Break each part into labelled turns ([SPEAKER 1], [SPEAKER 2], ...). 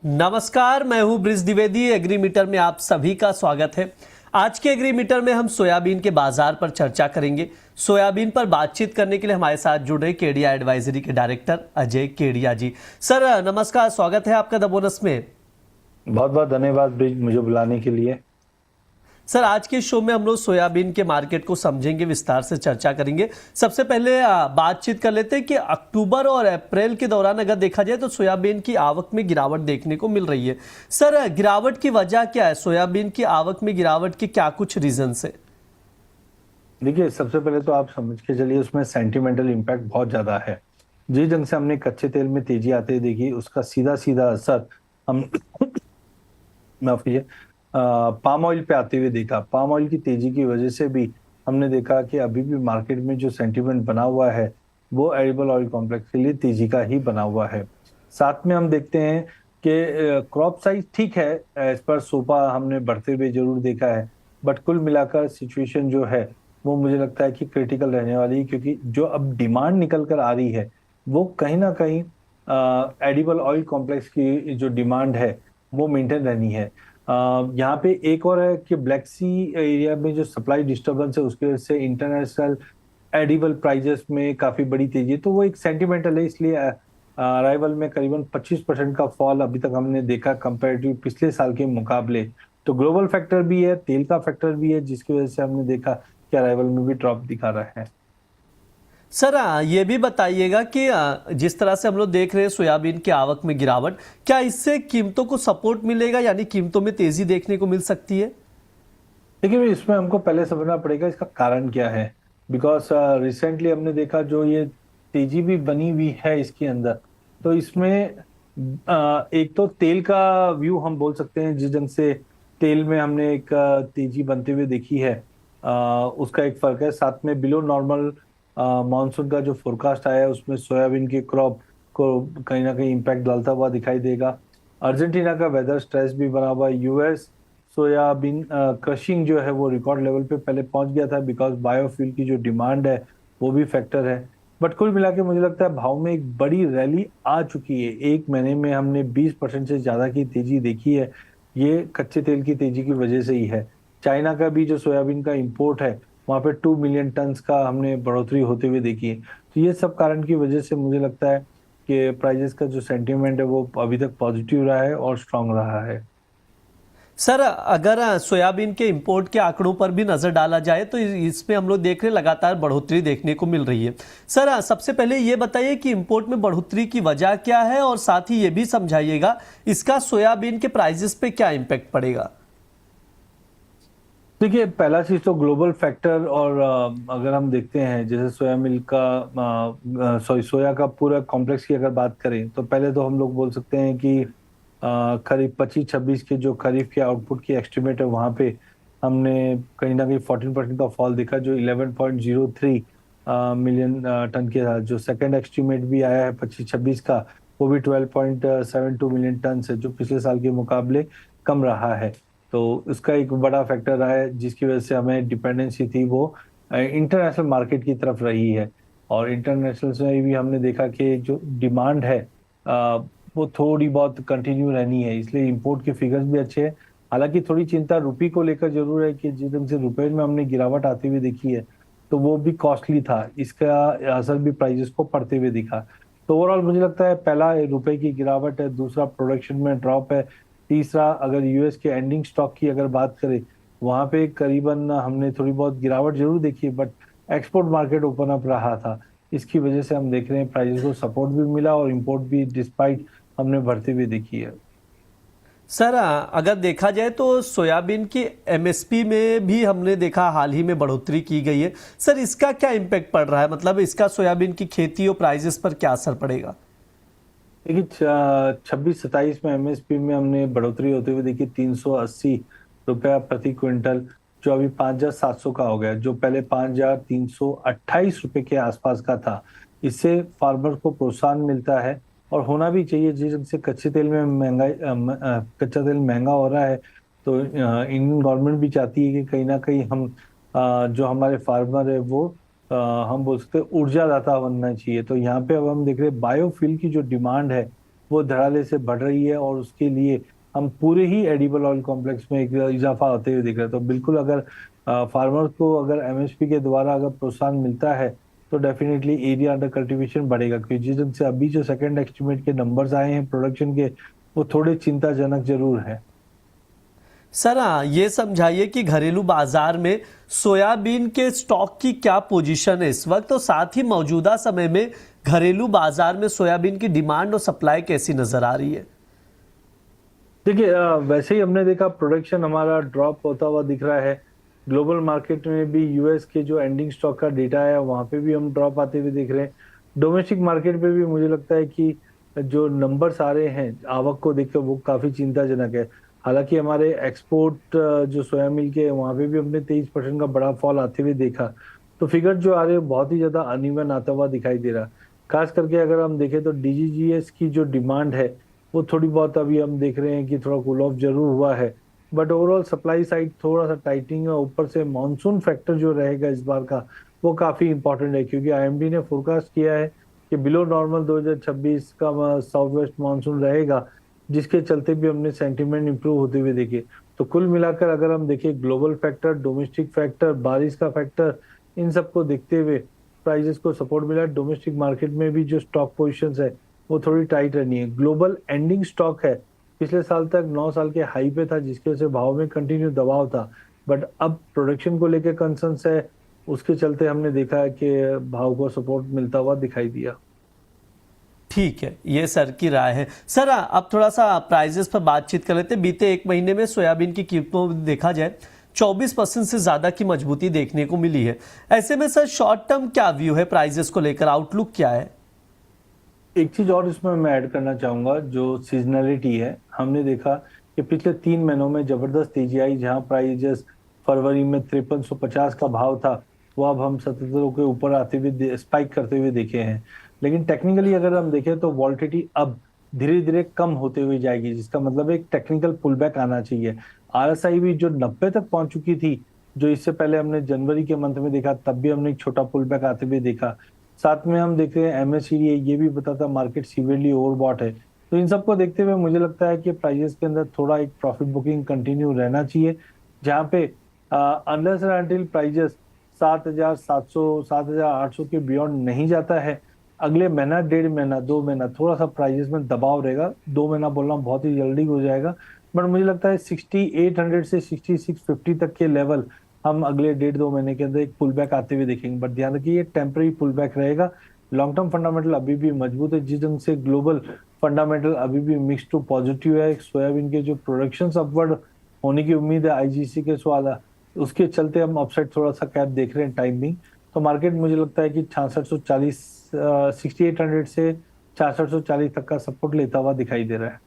[SPEAKER 1] नमस्कार, मैं हूं ब्रिज द्विवेदी। एग्रीमीटर में आप सभी का स्वागत है। आज के एग्रीमीटर में हम सोयाबीन के बाजार पर चर्चा करेंगे। सोयाबीन पर बातचीत करने के लिए हमारे साथ जुड़ रहे केडिया एडवाइजरी के डायरेक्टर अजय केडिया जी। सर नमस्कार, स्वागत है आपका द बोनस में।
[SPEAKER 2] बहुत बहुत धन्यवाद ब्रिज, मुझे बुलाने के लिए।
[SPEAKER 1] सर आज के शो में हम लोग सोयाबीन के मार्केट को समझेंगे, विस्तार से चर्चा करेंगे। सबसे पहले बातचीत कर लेते हैं कि अक्टूबर और अप्रैल के दौरान अगर देखा जाए तो सोयाबीन की आवक में गिरावट देखने को मिल रही है। सर गिरावट की वजह क्या है? सोयाबीन की आवक में गिरावट के क्या कुछ रीजन है?
[SPEAKER 2] देखिए, सबसे पहले तो आप समझ के चलिए उसमें सेंटिमेंटल इम्पैक्ट बहुत ज्यादा है। जिस ढंग से हमने कच्चे तेल में तेजी आते देखी, उसका सीधा सीधा असर हम माफ कीजिए पाम ऑयल पे आते हुए देखा। पाम ऑयल की तेजी की वजह से भी हमने देखा कि अभी भी मार्केट में जो सेंटिमेंट बना हुआ है वो एडिबल ऑयल कॉम्प्लेक्स के लिए तेजी का ही बना हुआ है। साथ में हम देखते हैं कि क्रॉप साइज ठीक है, एज पर सोपा हमने बढ़ते हुए जरूर देखा है, बट कुल मिलाकर सिचुएशन जो है वो मुझे लगता है कि क्रिटिकल रहने वाली है, क्योंकि जो अब डिमांड निकल कर आ रही है वो कहीं ना कहीं एडिबल ऑयल कॉम्प्लेक्स की जो डिमांड है वो मेंटेन रहनी है। यहाँ पे एक और है कि ब्लैक सी एरिया में जो सप्लाई डिस्टर्बेंस है उसकी वजह से इंटरनेशनल एडिबल प्राइजेस में काफी बड़ी तेजी है, तो वो एक सेंटिमेंटल है। इसलिए अराइवल में करीबन 25% का फॉल अभी तक हमने देखा कंपेरेटिव पिछले साल के मुकाबले। तो ग्लोबल फैक्टर भी है, तेल का फैक्टर भी है, जिसकी वजह से हमने देखा कि अराइवल में भी ड्रॉप दिखा रहा है।
[SPEAKER 1] सर ये भी बताइएगा कि जिस तरह से हम लोग देख रहे हैं सोयाबीन की आवक में गिरावट, क्या इससे कीमतों को सपोर्ट मिलेगा, यानी कीमतों में तेजी देखने को मिल सकती है?
[SPEAKER 2] देखिए, इसमें हमको पहले समझना पड़ेगा इसका कारण क्या है। बिकॉज रिसेंटली हमने देखा जो ये तेजी भी बनी हुई है इसके अंदर, तो इसमें एक तो तेल का व्यू हम बोल सकते हैं। जिस ढंग से तेल में हमने एक तेजी बनते हुए देखी है, उसका एक फर्क है। साथ में बिलो नॉर्मल मानसून का जो फोरकास्ट आया है उसमें सोयाबीन की क्रॉप को कहीं ना कहीं इम्पैक्ट डालता हुआ दिखाई देगा। अर्जेंटीना का वेदर स्ट्रेस भी बना हुआ है। यूएस सोयाबीन क्रशिंग जो है वो रिकॉर्ड लेवल पे पहले पहुंच गया था, बिकॉज बायोफ्यूल की जो डिमांड है वो भी फैक्टर है। बट कुल मिला के मुझे लगता है भाव में एक बड़ी रैली आ चुकी है। एक महीने में हमने 20% से ज्यादा की तेजी देखी है। ये कच्चे तेल की तेजी की वजह से ही है। चाइना का भी जो सोयाबीन का इंपोर्ट है वहां पे 2 मिलियन टन का हमने बढ़ोतरी होते हुए देखी है। तो ये सब कारण की वजह से मुझे लगता है कि प्राइजेस का जो सेंटीमेंट है वो अभी तक पॉजिटिव रहा है और स्ट्रांग रहा है।
[SPEAKER 1] सर अगर सोयाबीन के इंपोर्ट के आंकड़ों पर भी नज़र डाला जाए तो इसमें हम लोग देख रहे हैं लगातार बढ़ोतरी देखने को मिल रही है। सर सबसे पहले ये बताइए कि इंपोर्ट में बढ़ोतरी की वजह क्या है, और साथ ही ये भी समझाइएगा इसका सोयाबीन के प्राइजेस पे क्या इम्पैक्ट पड़ेगा।
[SPEAKER 2] देखिए, पहला चीज तो ग्लोबल फैक्टर, और अगर हम देखते हैं जैसे सोया मिल्क का सोया का पूरा कॉम्प्लेक्स की अगर बात करें तो पहले तो हम लोग बोल सकते हैं कि खरीफ 25-26 के जो खरीफ के आउटपुट की एस्टिमेट है वहां पे हमने कहीं ना कहीं 14% का फॉल देखा, जो 11.03 मिलियन टन के था। जो सेकंड एस्टिमेट भी आया है 25-26 का वो भी 12.72 मिलियन टन से, जो पिछले साल के मुकाबले कम रहा है। तो उसका एक बड़ा फैक्टर रहा है, जिसकी वजह से हमें डिपेंडेंसी थी वो इंटरनेशनल मार्केट की तरफ रही है। और इंटरनेशनल से भी हमने देखा कि जो डिमांड है वो थोड़ी बहुत कंटिन्यू रहनी है, इसलिए इंपोर्ट के फिगर्स भी अच्छे हैं। हालांकि थोड़ी चिंता रुपये को लेकर जरूर है कि जिस ढंग से रुपए में हमने गिरावट आती हुई देखी है तो वो भी कॉस्टली था, इसका असर भी प्राइजेस को पड़ते हुए दिखा। तो ओवरऑल मुझे लगता है पहला रुपए की गिरावट है, दूसरा प्रोडक्शन में ड्रॉप है, तीसरा अगर यूएस के एंडिंग स्टॉक की अगर बात करें वहां पे करीबन हमने थोड़ी बहुत गिरावट जरूर देखी, but export market open up रहा था। इसकी वजह से हम देख रहे हैं प्राइसेस को सपोर्ट भी मिला और इंपोर्ट भी डिस्पाइट हमने बढ़ती हुई देखी है।
[SPEAKER 1] सर अगर देखा जाए तो सोयाबीन की एमएसपी में भी हमने देखा हाल ही में बढ़ोतरी की गई है। सर इसका क्या इम्पैक्ट पड़ रहा है, मतलब इसका सोयाबीन की खेती और प्राइजेस पर क्या असर पड़ेगा?
[SPEAKER 2] देखिए, 26-27 में एमएसपी में हमने बढ़ोतरी होते हुए देखी 380 रुपया प्रति क्विंटल, जो अभी 5,700 का हो गया, जो पहले 5,328 रुपये के आसपास का था। इससे फार्मर को प्रोत्साहन मिलता है और होना भी चाहिए। जिस ढंग से कच्चे तेल में महंगाई कच्चा तेल महंगा हो रहा है, तो इंडियन गवर्नमेंट भी चाहती है कि कहीं ना कहीं हम जो हमारे फार्मर है वो हम बोल सकते हैं ऊर्जादाता बनना चाहिए। तो यहाँ पे अब हम देख रहे हैं बायोफ्यूल की जो डिमांड है वो धड़ाले से बढ़ रही है और उसके लिए हम पूरे ही एडिबल ऑयल कॉम्प्लेक्स में एक इजाफा होते हुए दिख रहा है। तो बिल्कुल अगर फार्मर्स को अगर एमएसपी के द्वारा अगर प्रोत्साहन मिलता है तो डेफिनेटली एरिया अंडर कल्टीवेशन बढ़ेगा, क्योंकि जिस ढंग से अभी जो सेकंड एस्टिमेट के नंबर्स आए हैं प्रोडक्शन के, वो थोड़े चिंताजनक जरूर है।
[SPEAKER 1] सर ये समझाइए कि घरेलू बाजार में सोयाबीन के स्टॉक की क्या पोजीशन है इस वक्त, और साथ ही मौजूदा समय में घरेलू बाजार में सोयाबीन की डिमांड और सप्लाई कैसी नजर आ रही है?
[SPEAKER 2] देखिए वैसे ही हमने देखा प्रोडक्शन हमारा ड्रॉप होता हुआ दिख रहा है। ग्लोबल मार्केट में भी यूएस के जो एंडिंग स्टॉक का डेटा है वहां पे भी हम ड्रॉप आते हुए दिख रहे हैं। डोमेस्टिक मार्केट पे भी मुझे लगता है कि जो नंबर्स आ रहे हैं आवक को देखकर वो काफी चिंताजनक है। हालांकि हमारे एक्सपोर्ट जो सोया मिल के वहां पे भी हमने 23% का बड़ा फॉल आते हुए देखा। तो फिगर जो आ रहे हैं बहुत ही ज्यादा अनइवन आता हुआ दिखाई दे रहा। खास करके अगर हम देखें तो डीजीजीएस की जो डिमांड है वो थोड़ी बहुत अभी हम देख रहे हैं कि थोड़ा कूल ऑफ जरूर हुआ है, बट ओवरऑल सप्लाई साइड थोड़ा सा टाइटिंग है। ऊपर से मानसून फैक्टर जो रहेगा इस बार का वो काफी इंपॉर्टेंट है, क्योंकि आईएमडी ने फोरकास्ट किया है कि बिलो नॉर्मल 2026 का साउथ वेस्ट मानसून रहेगा, जिसके चलते भी हमने सेंटीमेंट इंप्रूव होते हुए देखे। तो कुल मिलाकर अगर हम देखें ग्लोबल फैक्टर, डोमेस्टिक फैक्टर, बारिश का फैक्टर, इन सबको देखते हुए प्राइजेस को सपोर्ट मिला। डोमेस्टिक मार्केट में भी जो स्टॉक पोजीशंस है वो थोड़ी टाइट रहनी है। ग्लोबल एंडिंग स्टॉक है पिछले साल तक 9 साल के हाई पे था, जिसकी वजह से भाव में कंटिन्यू दबाव था, बट अब प्रोडक्शन को लेकर कंसर्न्स है, उसके चलते हमने देखा है कि भाव को सपोर्ट मिलता हुआ दिखाई दिया।
[SPEAKER 1] ठीक है, ये सर की राय है। सर अब थोड़ा सा प्राइजेस पर बातचीत कर लेते हैं। बीते एक महीने में सोयाबीन की कीमतों में देखा जाए 24% से ज्यादा की मजबूती देखने को मिली है। ऐसे में सर शॉर्ट टर्म क्या व्यू है प्राइजेस को लेकर, आउटलुक क्या है?
[SPEAKER 2] एक चीज और इसमें मैं ऐड करना चाहूंगा, जो सीजनलिटी है। हमने देखा कि पिछले 3 महीनों में जबरदस्त तेजी आई, जहां प्राइजेस फरवरी में 5350 का भाव था, वो अब हम 77 के ऊपर आते हुए स्पाइक करते हुए देखे हैं। लेकिन टेक्निकली अगर हम देखें तो वॉल्टिलिटी अब धीरे धीरे कम होते हुए जाएगी, जिसका मतलब एक टेक्निकल पुलबैक आना चाहिए। आरएसआई भी जो 90 तक पहुंच चुकी थी, जो इससे पहले हमने जनवरी के मंथ में देखा, तब भी हमने एक छोटा पुलबैक आते हुए देखा। साथ में हम देख रहे हैं एमएससीडी ये भी बताता मार्केट सीवियरली ओवरबॉट है। तो इन सबको देखते हुए मुझे लगता है कि प्राइजेस के अंदर थोड़ा एक प्रॉफिट बुकिंग कंटिन्यू रहना चाहिए, जहां पे अनलेस एंड अनटिल प्राइजेस 7700 7800 के बियॉन्ड नहीं जाता है, अगले महीना, 1.5 महीना, 2 महीना थोड़ा सा प्राइजेस में दबाव रहेगा। 2 महीना बोलना बहुत ही जल्दी हो जाएगा, बट मुझे लगता है 6800 से 6650 तक के लेवल हम अगले 1.5-2 महीने के अंदर एक पुल बैक आते हुए देखेंगे। बट ध्यान रखिए ये टेम्पररी पुल बैक रहेगा। लॉन्ग टर्म फंडामेंटल अभी भी मजबूत है, जिस ढंग से ग्लोबल फंडामेंटल अभी भी मिक्स टू पॉजिटिव है। सोयाबीन के जो प्रोडक्शन अपवर्ड होने की उम्मीद है आईजीसी के सवाल, उसके चलते हम अपसाइड थोड़ा सा कैप देख रहे हैं टाइमिंग। तो मार्केट मुझे लगता है कि 6640 6800 से 6640 तक का सपोर्ट लेता हुआ दिखाई दे रहा है।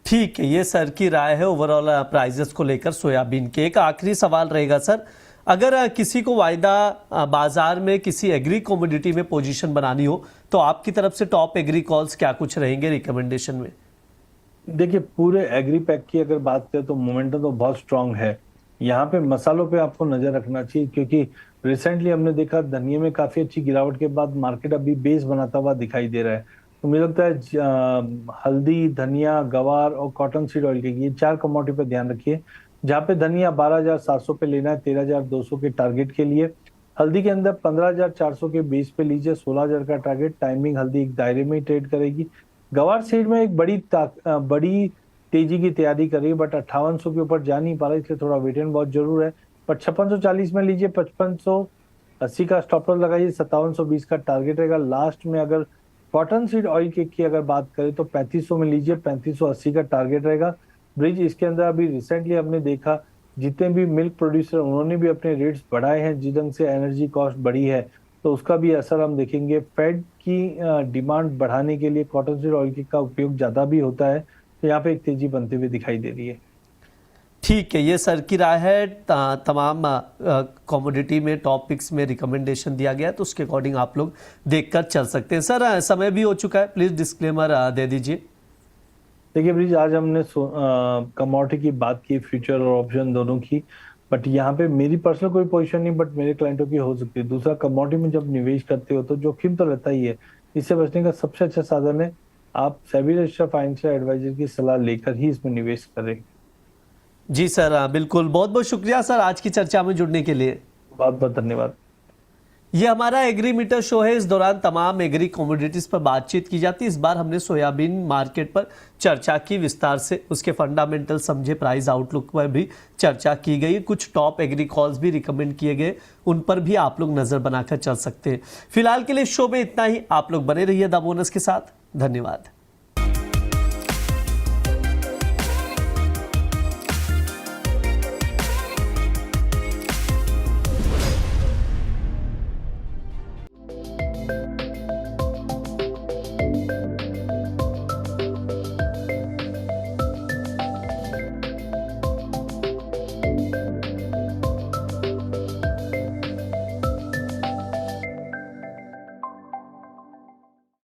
[SPEAKER 1] ठीक है, ये सर की राय है ओवरऑल प्राइजेस को लेकर सोयाबीन के। एक आखिरी सवाल रहेगा सर, अगर किसी को वायदा बाजार में किसी एग्री कमोडिटी में पोजीशन बनानी हो तो आपकी तरफ से टॉप एग्री कॉल्स क्या कुछ रहेंगे रिकमेंडेशन में?
[SPEAKER 2] देखिए पूरे एग्री पैक की अगर बात करें तो मोमेंटम तो बहुत स्ट्रांग है। यहाँ पे मसालों पे आपको नजर रखना चाहिए, क्योंकि रिसेंटली हमने देखा धनिये में काफी अच्छी गिरावट के बाद मार्केट अभी बेस बनाता हुआ दिखाई दे रहा है। तो मुझे लगता है हल्दी, धनिया, गवार और कॉटन सीड ऑयल के ये 4 कमोडिटी पे ध्यान रखिए। जहाँ पे धनिया 12,700 पे लेना है 13,200 के टारगेट के लिए। हल्दी के अंदर 15,400 के बेस पे लीजिए 16,000 का टारगेट। टाइमिंग हल्दी एक दायरे में ही ट्रेड करेगी। गवार सीड में एक बड़ी तेजी की तैयारी कर रही है, बट 5800 के ऊपर जा नहीं पा रहा, इसलिए थोड़ा वेट एंड वॉच जरूर है। पर 5640 में लीजिए, 5580 का स्टॉप लॉस लगाइए, 5720 का टारगेट रहेगा। लास्ट में अगर कॉटन सीड ऑयल की अगर बात करें तो 3500 में लीजिए, 3580 का टारगेट रहेगा। ब्रिज इसके अंदर अभी रिसेंटली हमने देखा जितने भी मिल्क प्रोड्यूसर उन्होंने भी अपने रेट्स बढ़ाए हैं, जिस ढंग से एनर्जी कॉस्ट बढ़ी है, तो उसका भी असर हम देखेंगे। फेड की डिमांड बढ़ाने के लिए कॉटन सीड ऑयल का उपयोग ज्यादा भी होता है, तो यहाँ पे एक तेजी बनते हुए दिखाई दे रही है।
[SPEAKER 1] ठीक है, ये सर की राय है। तमाम कमोडिटी में टॉप पिक्स में रिकमेंडेशन दिया गया है, तो उसके अकॉर्डिंग आप लोग देखकर चल सकते हैं। सर समय भी हो चुका है, प्लीज डिस्क्लेमर दे दीजिए।
[SPEAKER 2] देखिए ब्रिज, आज हमने कमोडिटी की बात की, फ्यूचर और ऑप्शन दोनों की, बट यहाँ पे मेरी पर्सनल कोई पोजीशन नहीं, बट मेरे क्लाइंटों की हो सकती है। दूसरा, कमोडिटी में जब निवेश करते हो तो जोखिम तो रहता ही है, इससे बचने का सबसे अच्छा साधन है आप सेबी रजिस्टर्ड फाइनेंशियल एडवाइजर की सलाह लेकर ही इसमें निवेश करें।
[SPEAKER 1] जी सर, बिल्कुल। बहुत बहुत शुक्रिया सर आज की चर्चा में जुड़ने के लिए।
[SPEAKER 2] बहुत बहुत धन्यवाद।
[SPEAKER 1] ये हमारा एग्री मीटर शो है। इस दौरान तमाम एग्री कमोडिटीज पर बातचीत की जाती है। इस बार हमने सोयाबीन मार्केट पर चर्चा की विस्तार से, उसके फंडामेंटल समझे, प्राइस आउटलुक पर भी चर्चा की गई। कुछ टॉप एग्री कॉल्स भी रिकमेंड किए गए, उन पर भी आप लोग नजर बनाकर चल सकते हैं। फिलहाल के लिए शो में इतना ही। आप लोग बने रहिए द बोनस के साथ। धन्यवाद।